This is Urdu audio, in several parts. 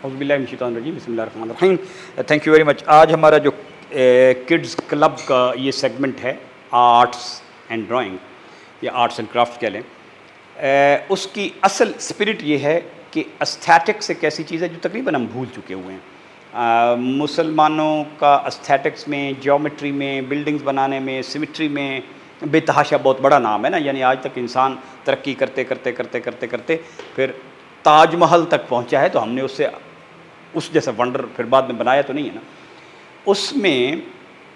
اعوذ باللہ من الشیطان الرجیم، بسم اللہ الرحمن الرحیم. تھینک یو ویری مچ. آج ہمارا جو کڈز کلب کا یہ سیگمنٹ ہے آرٹس اینڈ ڈرائنگ یا آرٹس اینڈ کرافٹ کہہ لیں، اس کی اصل اسپرٹ یہ ہے کہ استھیٹکس ایک ایسی چیز ہے جو تقریباً ہم بھول چکے ہوئے ہیں. مسلمانوں کا استھیٹکس میں، جیومیٹری میں، بلڈنگز بنانے میں، سیمیٹری میں بے تحاشا بہت بڑا نام ہے نا. یعنی آج تک انسان ترقی کرتے کرتے کرتے کرتے کرتے پھر تاج محل تک پہنچا ہے، تو ہم نے اس جیسا ونڈر پھر بعد میں بنایا تو نہیں ہے نا. اس میں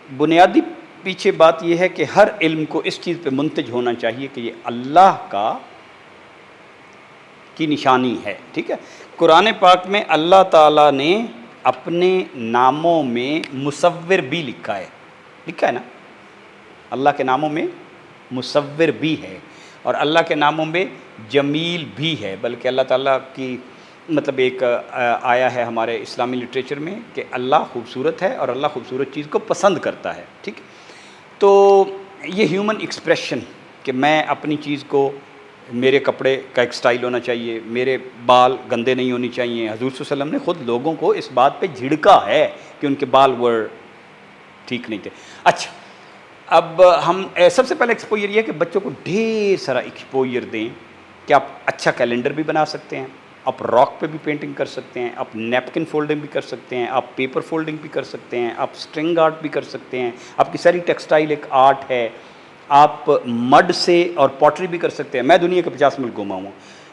بنیادی پیچھے بات یہ ہے کہ ہر علم کو اس چیز پہ منتج ہونا چاہیے کہ یہ اللہ کی نشانی ہے. ٹھیک ہے، قرآن پاک میں اللہ تعالیٰ نے اپنے ناموں میں مصور بھی لکھا ہے نا. اللہ کے ناموں میں مصور بھی ہے اور اللہ کے ناموں میں جمیل بھی ہے. بلکہ اللہ تعالیٰ کی مطلب ایک آیا ہے ہمارے اسلامی لٹریچر میں کہ اللہ خوبصورت ہے اور اللہ خوبصورت چیز کو پسند کرتا ہے. ٹھیک، تو یہ ہیومن ایکسپریشن کہ میں اپنی چیز کو، میرے کپڑے کا ایک سٹائل ہونا چاہیے، میرے بال گندے نہیں ہونے چاہیے. حضور صلی اللہ علیہ وسلم نے خود لوگوں کو اس بات پہ جھڑکا ہے کہ ان کے بال ٹھیک نہیں تھے. اچھا، اب ہم سب سے پہلے ایکسپوئر یہ ہے کہ بچوں کو ڈھیر سارا ایکسپوئر دیں کہ آپ اچھا کیلنڈر بھی بنا سکتے ہیں، آپ راک پہ بھی پینٹنگ کر سکتے ہیں، آپ نیپکن فولڈنگ بھی کر سکتے ہیں، آپ پیپر فولڈنگ بھی کر سکتے ہیں، آپ سٹرنگ آرٹ بھی کر سکتے ہیں. آپ کی ساری ٹیکسٹائل ایک آرٹ ہے. آپ مڈ سے اور پوٹری بھی کر سکتے ہیں. میں دنیا کے 50 ملک گھوما ہوں،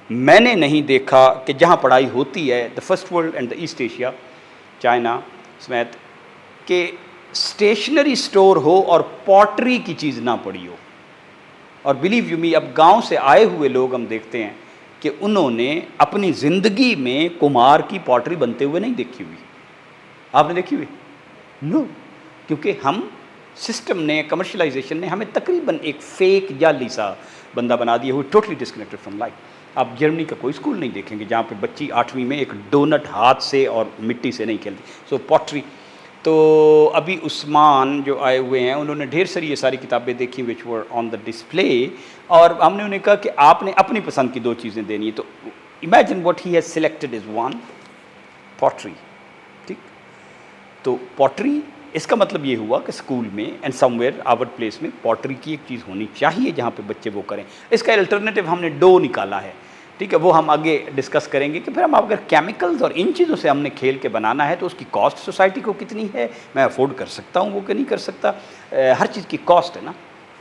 میں نے نہیں دیکھا کہ جہاں پڑھائی ہوتی ہے the first world and the East Asia, China سمیت، کہ اسٹیشنری سٹور ہو اور پوٹری کی چیز نہ پڑی ہو. اور بلیو یو می، اب گاؤں سے آئے ہوئے لوگ ہم دیکھتے ہیں کہ انہوں نے اپنی زندگی میں کمہار کی پوٹری بنتے ہوئے نہیں دیکھی ہوئی. آپ نے دیکھی ہوئی؟ نو. کیونکہ ہم سسٹم نے، کمرشلائزیشن نے ہمیں تقریباً ایک فیک جعلی سا بندہ بنا دیا ہوئی، ٹوٹلی ڈسکنیکٹڈ فرام لائف. آپ جرمنی کا کوئی اسکول نہیں دیکھیں گے جہاں پہ بچی 8ویں میں ایک ڈونٹ ہاتھ سے اور مٹی سے نہیں کھیلتی. سو پوٹری. تو ابھی عثمان جو آئے ہوئے ہیں انہوں نے ڈھیر ساری یہ ساری کتابیں دیکھی وچ ور آن دا ڈسپلے، اور ہم نے انہیں کہا کہ آپ نے اپنی پسند کی 2 چیزیں دینی ہے. تو imagine what he has selected is 1 pottery. ٹھیک، تو پوٹری، اس کا مطلب یہ ہوا کہ اسکول میں and somewhere our place میں پوٹری کی ایک چیز ہونی چاہیے جہاں پہ بچے وہ کریں. اس کا الٹرنیٹو ہم نے ڈو نکالا ہے. ٹھیک ہے، وہ ہم آگے ڈسکس کریں گے کہ پھر ہم اگر کیمیکلز اور ان چیزوں سے ہم نے کھیل کے بنانا ہے تو اس کی کاسٹ سوسائٹی کو کتنی ہے، میں افورڈ کر سکتا ہوں وہ کہ نہیں کر سکتا. ہر چیز کی کاسٹ ہے نا.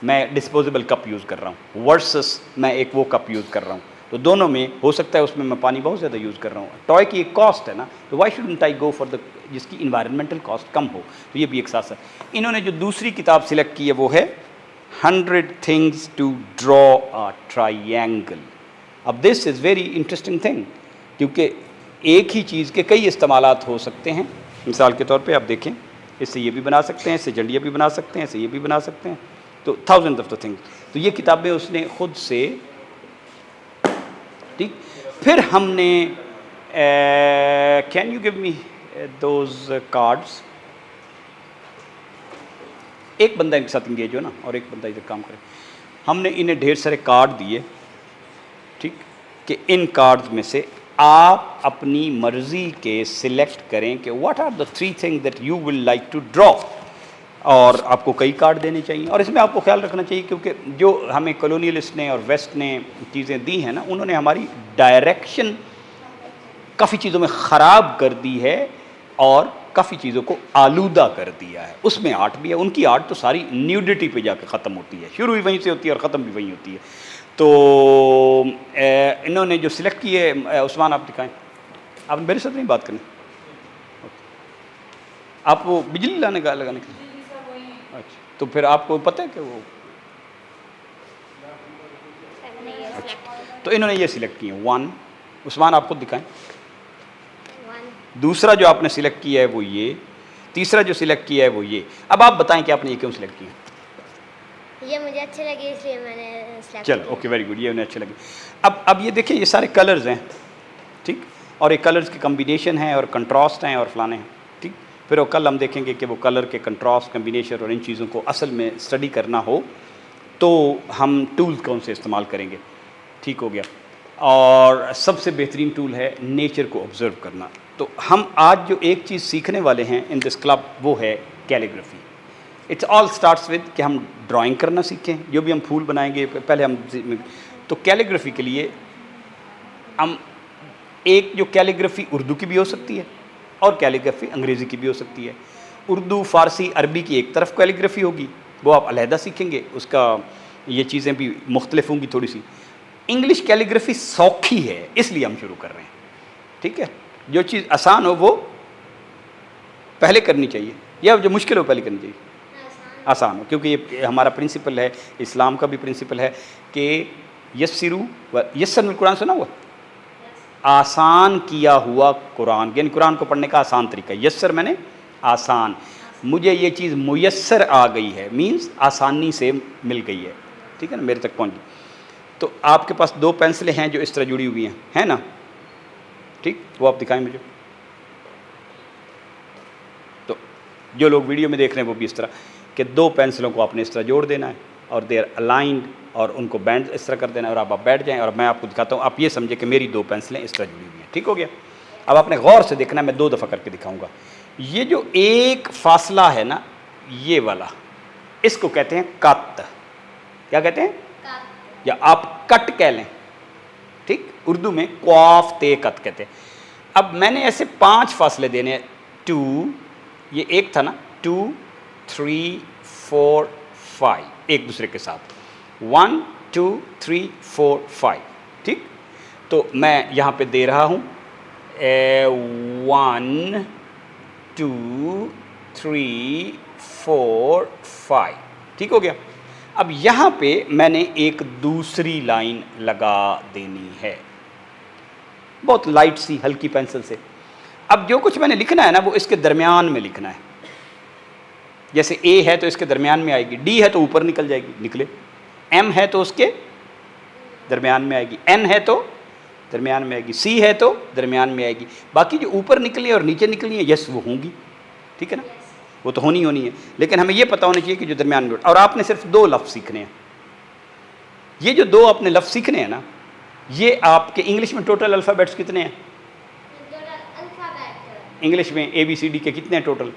میں ڈسپوزیبل کپ یوز کر رہا ہوں ورسس میں ایک وہ کپ یوز کر رہا ہوں، تو دونوں میں ہو سکتا ہے اس میں پانی بہت زیادہ یوز کر رہا ہوں. ٹوائے کی ایک کاسٹ ہے نا، تو why shouldn't I go for the جس کی انوائرمنٹل کاسٹ کم ہو. تو یہ بھی ایک ساتھ ہے. انہوں نے جو دوسری کتاب سلیکٹ کی ہے وہ ہے 100 Things to Draw a Triangle. اب دس از ویری انٹرسٹنگ تھنگ، کیونکہ ایک ہی چیز کے کئی استعمالات ہو سکتے ہیں. مثال کے طور پہ آپ دیکھیں، اس سے یہ بھی بنا سکتے ہیں، اس سے جنڈیاں بھی بنا سکتے ہیں، اس سے یہ بھی بنا سکتے ہیں. تو thousands of the things. تو یہ کتابیں اس نے خود سے، ٹھیک. پھر ہم نے can you give me those cards. ایک بندہ ان کے ساتھ انگیج ہو نا اور ایک بندہ ادھر کام کرے. ہم نے انہیں ڈھیر سارے کارڈ دیے، ٹھیک، کہ ان کارڈز میں سے آپ اپنی مرضی کے سلیکٹ کریں کہ what are the 3 things that you will like to draw. اور آپ کو کئی کارڈ دینے چاہیے. اور اس میں آپ کو خیال رکھنا چاہیے کیونکہ جو ہمیں کولونیلسٹ نے اور ویسٹ نے چیزیں دی ہیں نا، انہوں نے ہماری ڈائریکشن کافی چیزوں میں خراب کر دی ہے اور کافی چیزوں کو آلودہ کر دیا ہے. اس میں آرٹ بھی ہے. ان کی آرٹ تو ساری نیوڈیٹی پہ جا کے ختم ہوتی ہے، شروع بھی وہیں سے ہوتی ہے اور ختم بھی وہیں ہوتی ہے. تو انہوں نے جو سلیکٹ کی ہے، عثمان آپ دکھائیں. آپ نے میرے ساتھ نہیں بات کرنی، آپ وہ بجلی لگانے کے. اچھا، تو پھر آپ کو پتہ ہے کہ وہ اچھا، تو انہوں نے یہ سلیکٹ کی ہے 1. عثمان آپ خود دکھائیں. دوسرا جو آپ نے سلیکٹ کیا ہے وہ یہ. تیسرا جو سلیکٹ کیا ہے وہ یہ. اب آپ بتائیں کہ آپ نے یہ کیوں سلیکٹ کیا؟ یہ مجھے اچھے لگے اس لیے میں نے سلیکٹ. چلو اوکے، ویری گڈ، یہ انہیں اچھے لگے. اب یہ دیکھیں، یہ سارے کلرز ہیں، ٹھیک، اور یہ کلرز کی کمبینیشن ہیں اور کنٹراسٹ ہیں اور فلانے ہیں، ٹھیک. پھر وہ کل ہم دیکھیں گے کہ وہ کلر کے کنٹراسٹ، کمبینیشن اور ان چیزوں کو اصل میں اسٹڈی کرنا ہو تو ہم ٹولز کون سے استعمال کریں گے. ٹھیک ہو گیا. اور سب سے بہترین ٹول ہے نیچر کو آبزرو کرنا. تو ہم آج جو ایک چیز سیکھنے والے ہیں ان دس کلب وہ ہے calligraphy. It's all starts with کہ ہم ڈرائنگ کرنا سیکھیں. جو بھی ہم پھول بنائیں گے پہلے ہم تو کیلیگرافی کے لیے ہم ایک جو کیلیگرافی اردو کی بھی ہو سکتی ہے اور کیلیگرافی انگریزی کی بھی ہو سکتی ہے. اردو فارسی عربی کی ایک طرف کیلیگرافی ہوگی وہ آپ علیحدہ سیکھیں گے, اس کا یہ چیزیں بھی مختلف ہوں گی تھوڑی سی. انگلش کیلیگرافی سوکھی ہے اس لیے ہم شروع کر رہے ہیں, ٹھیک ہے. جو چیز آسان ہو وہ پہلے کرنی چاہیے, یا جو مشکل ہو پہلے کرنی چاہیے آسان ہو, کیونکہ یہ ہمارا پرنسپل ہے, اسلام کا بھی پرنسپل ہے کہ یسرو یسر قرآن سنا ہوا, آسان کیا ہوا قرآن, یعنی قرآن کو پڑھنے کا آسان طریقہ. یسر میں نے آسان, مجھے یہ چیز میسر آ گئی ہے, مینز آسانی سے مل گئی ہے, ٹھیک ہے نا, میرے تک پہنچ گئی. تو آپ کے پاس 2 پینسلیں ہیں جو اس طرح جڑی ہوئی ہیں نا, ٹھیک, وہ آپ دکھائیں مجھے. تو جو لوگ ویڈیو میں دیکھ رہے ہیں وہ بھی اس طرح کہ 2 پینسلوں کو آپ نے اس طرح جوڑ دینا ہے اور دے آر الائنڈ, اور ان کو بینڈ اس طرح کر دینا ہے, اور آپ بیٹھ جائیں اور میں آپ کو دکھاتا ہوں. آپ یہ سمجھیں کہ میری 2 پینسلیں اس طرح جڑی ہوئی ہیں, ٹھیک ہو گیا. اب آپ نے غور سے دیکھنا ہے, میں 2 دفعہ کر کے دکھاؤں گا. یہ جو ایک فاصلہ ہے نا یہ والا, اس کو کہتے ہیں کت. کیا کہتے ہیں؟ یا آپ کٹ کہہ لیں, ٹھیک, اردو میں قاف تے کت کہتے ہیں. اب میں نے ایسے 5 فاصلے دینے ہیں. 2, یہ ایک تھا نا, 2 3 4 5 ایک دوسرے کے ساتھ, 1 2 3 4 5, ٹھیک. تو میں یہاں پہ دے رہا ہوں 1 2 3 4 5, ٹھیک ہو گیا. اب یہاں پہ میں نے ایک دوسری لائن لگا دینی ہے, بہت لائٹ سی ہلکی پینسل سے. اب جو کچھ میں نے لکھنا ہے نا وہ اس کے درمیان میں لکھنا ہے. جیسے اے ہے تو اس کے درمیان میں آئے گی, ڈی ہے تو اوپر نکل جائے گی, نکلے, ایم ہے تو اس کے درمیان میں آئے گی, این ہے تو درمیان میں آئے گی, سی ہے تو درمیان میں آئے گی. باقی جو اوپر نکلی اور نیچے نکلی ہیں یس وہ ہوں گی, ٹھیک ہے نا, وہ تو ہونی ہے. لیکن ہمیں یہ پتہ ہونا چاہیے کہ جو درمیان میں, اور آپ نے صرف 2 لفظ سیکھنے ہیں. یہ جو 2 آپ نے لفظ سیکھنے ہیں نا, یہ آپ کے انگلش میں ٹوٹل الفابیٹس کتنے ہیں؟ انگلش میں ABCD کے کتنے ہیں ٹوٹل؟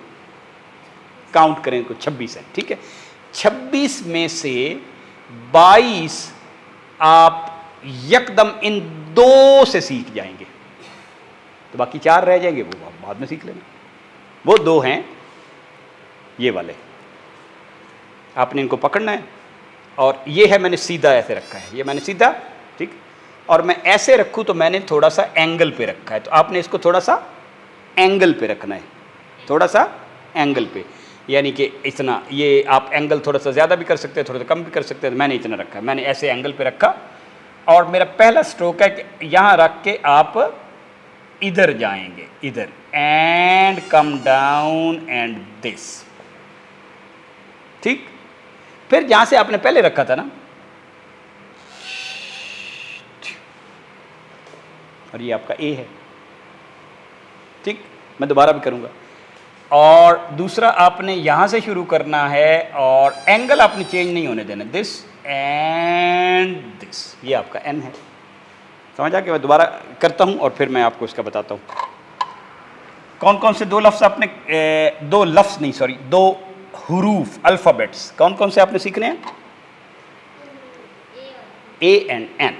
کاؤنٹ کریں کو 26 ہیں, ٹھیک ہے. 26 میں سے 22 آپ یکدم ان 2 سے سیکھ جائیں گے, تو باقی 4 رہ جائیں گے, وہ آپ بعد میں سیکھ لینا. وہ 2 ہیں یہ والے, آپ نے ان کو پکڑنا ہے. اور یہ ہے میں نے سیدھا ایسے رکھا ہے, یہ میں نے سیدھا, ٹھیک, اور میں ایسے رکھوں تو میں نے تھوڑا سا اینگل پہ رکھا ہے, تو آپ نے اس کو تھوڑا سا اینگل پہ رکھنا ہے, تھوڑا سا اینگل پہ, یعنی کہ اتنا, یہ آپ اینگل تھوڑا سا زیادہ بھی کر سکتے ہیں, تھوڑا سا کم بھی کر سکتے ہیں. میں نے اتنا رکھا ہے, میں نے ایسے اینگل پہ رکھا, اور میرا پہلا سٹروک ہے کہ یہاں رکھ کے آپ ادھر جائیں گے, ادھر, and come down and this, ٹھیک. پھر جہاں سے آپ نے پہلے رکھا تھا نا, اور یہ آپ کا اے ہے, ٹھیک, میں دوبارہ بھی کروں گا. اور دوسرا آپ نے یہاں سے شروع کرنا ہے, اور اینگل آپ نے چینج نہیں ہونے دینا, دس اینڈ دس, یہ آپ کا این ہے. سمجھا کہ میں دوبارہ کرتا ہوں اور پھر میں آپ کو اس کا بتاتا ہوں. کون کون سے 2 لفظ آپ نے 2 لفظ نہیں سوری 2 حروف الفابیٹس کون کون سے آپ نے سیکھنے ہیں؟ اے اینڈ این.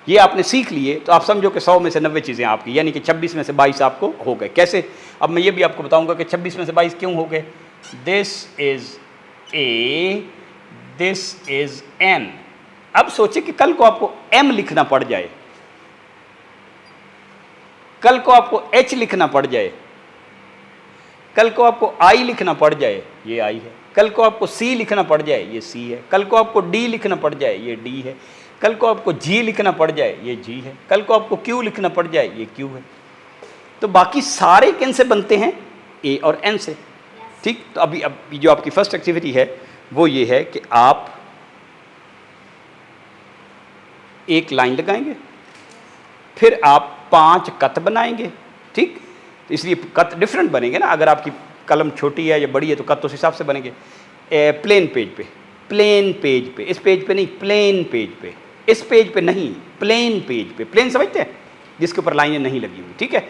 یہ آپ نے سیکھ لیے تو آپ سمجھو کہ 100 میں سے 90 چیزیں آپ کی, یعنی کہ 26 میں سے 22 آپ کو ہو گئے. کیسے؟ اب میں یہ بھی آپ کو بتاؤں گا کہ 26 میں سے 22 کیوں ہو گئے. دس از اے, دس از این. اب سوچے کہ کل کو آپ کو ایم لکھنا پڑ جائے, کل کو آپ کو ایچ لکھنا پڑ جائے, کل کو آپ کو آئی لکھنا پڑ جائے, یہ آئی ہے. کل کو آپ کو سی لکھنا پڑ جائے, یہ سی ہے. کل کو آپ کو ڈی لکھنا پڑ جائے, یہ ڈی ہے. کل کو آپ کو جی لکھنا پڑ جائے, یہ جی ہے. کل کو آپ کو کیو لکھنا پڑ جائے, یہ کیو ہے. تو باقی سارے کن سے بنتے ہیں؟ اے اور این سے, ٹھیک. تو اب جو آپ کی فرسٹ ایکٹیویٹی ہے وہ یہ ہے کہ آپ ایک لائن لگائیں گے, پھر آپ 5 کت بنائیں گے, ٹھیک. اس لیے کت ڈفرینٹ بنیں گے نا, اگر آپ کی قلم چھوٹی ہے یا بڑی ہے تو کت اس حساب سے بنیں گے. پلین پیج پہ, پلین پیج پہ, اس پیج پہ نہیں, پلین پیج پہ, اس پیج پہ نہیں, پلین پیج پہ. پلین سمجھتے ہیں جس کے اوپر لائنیں نہیں لگی ہوئی, ٹھیک ہے.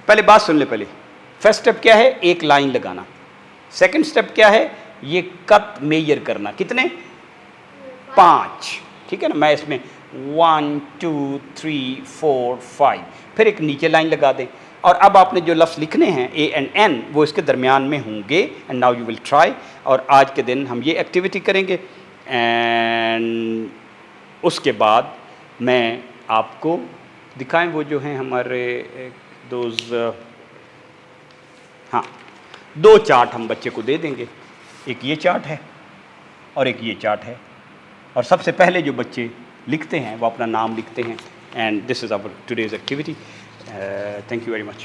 پہلے بات سن لے پہلے. فرسٹ اسٹیپ کیا ہے؟ ایک لائن لگانا. سیکنڈ اسٹیپ کیا ہے؟ یہ قط میجر کرنا. کتنے؟ 5. ٹھیک ہے نا. میں اس میں 1 2 3 4 5 پھر ایک نیچے لائن لگا دیں. اور اب آپ نے جو لفظ لکھنے ہیں اے اینڈ این وہ اس کے درمیان میں ہوں گے. And now you will try. اور آج کے دن ہم یہ ایکٹیویٹی کریں گے اینڈ اس کے بعد میں آپ کو دکھائیں وہ جو ہیں ہمارے دوز. ہاں 2 چارٹ ہم بچے کو دے دیں گے. ایک یہ چارٹ ہے اور ایک یہ چارٹ ہے. اور سب سے پہلے جو بچے لکھتے ہیں وہ اپنا نام لکھتے ہیں. And this is our today's activity. Thank you very much.